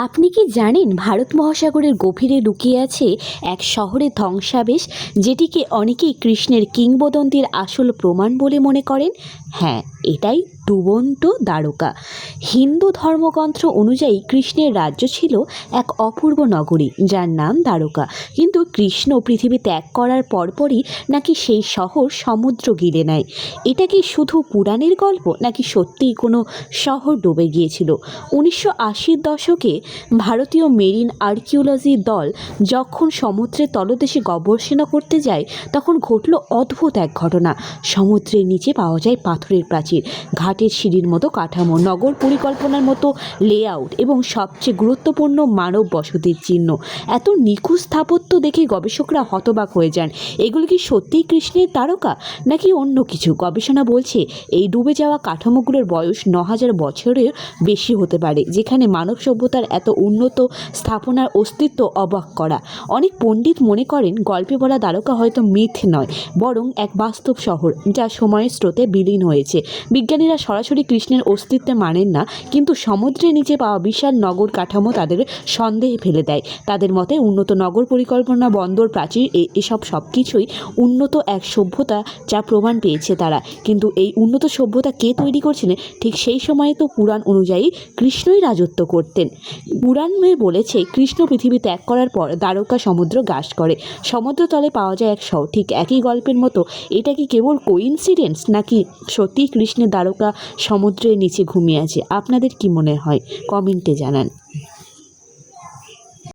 আপনি কি জানেন ভারত মহাসাগরের গভীরে লুকিয়ে আছে এক শহরের ধ্বংসাবেশ, যেটিকে অনেকেই কৃষ্ণের কিংবদন্তির আসল প্রমাণ বলে মনে করেন? হ্যাঁ, এটাই ডুবন্ত দ্বারকা। হিন্দু ধর্মগ্রন্থ অনুযায়ী কৃষ্ণের রাজ্য ছিল এক অপূর্ব নগরী যার নাম দ্বারকা। কিন্তু কৃষ্ণ পৃথিবী ত্যাগ করার পরপরই নাকি সেই শহর সমুদ্র গিলে নেয়। এটা কি শুধু পুরাণের গল্প, নাকি সত্যিই কোনো শহর ডুবে গিয়েছিল? 1980-র দশকে ভারতীয় মেরিন আর্কিওলজি দল যখন সমুদ্রের তলদেশে গবেষণা করতে যায়, তখন ঘটল অদ্ভুত এক ঘটনা। সমুদ্রের নিচে পাওয়া যায় পাথরের প্রাচীর, ঘাটের সিঁড়ির মতো কাঠামো, নগর পরিকল্পনার মতো লেআউট এবং সবচেয়ে গুরুত্বপূর্ণ মানব বসতির চিহ্ন। এত নিখুঁত স্থাপত্য দেখে গবেষকরা হতবাক হয়ে যান। এগুলো কি সত্যিই কৃষ্ণের তারকা, নাকি অন্য কিছু? গবেষণা বলছে এই ডুবে যাওয়া কাঠামোগুলোর বয়স 9000 বছরের বেশি হতে পারে। যেখানে মানব সভ্যতার এত উন্নত স্থাপনার অস্তিত্ব অবাক করা। অনেক পণ্ডিত মনে করেন গল্পে বলা দ্বারকা হয়তো মিথ নয়, বরং এক বাস্তব শহর যা সময়ের স্রোতে বিলীন হয়েছে। বিজ্ঞানীরা সরাসরি কৃষ্ণের অস্তিত্বে মানেন না, কিন্তু সমুদ্রের নিচে পাওয়া বিশাল নগর কাঠামো তাদের সন্দেহে ফেলে দেয়। তাদের মতে উন্নত নগর পরিকল্পনা, বন্দর, প্রাচীর, এসব সব কিছুই উন্নত এক সভ্যতা যা প্রমাণ পেয়েছে তারা। কিন্তু এই উন্নত সভ্যতা কে তৈরি করছিলেন? ঠিক সেই সময়ে তো পুরাণ অনুযায়ী কৃষ্ণই রাজত্ব করতেন। পুরাণে বলেছে কৃষ্ণ পৃথিবী ত্যাগ করার পর দ্বারকা সমুদ্র গ্রাস করে। সমুদ্র তলে পাওয়া যায় এক শহর। ঠিক একই গল্পের মতো এটা কি কেবল কোইন্সিডেন্স, নাকি সত্যিই কৃষ্ণের দ্বারকা সমুদ্রের নিচে ঘুমিয়ে আছে? আপনাদের কি মনে হয়? কমেন্টে জানান।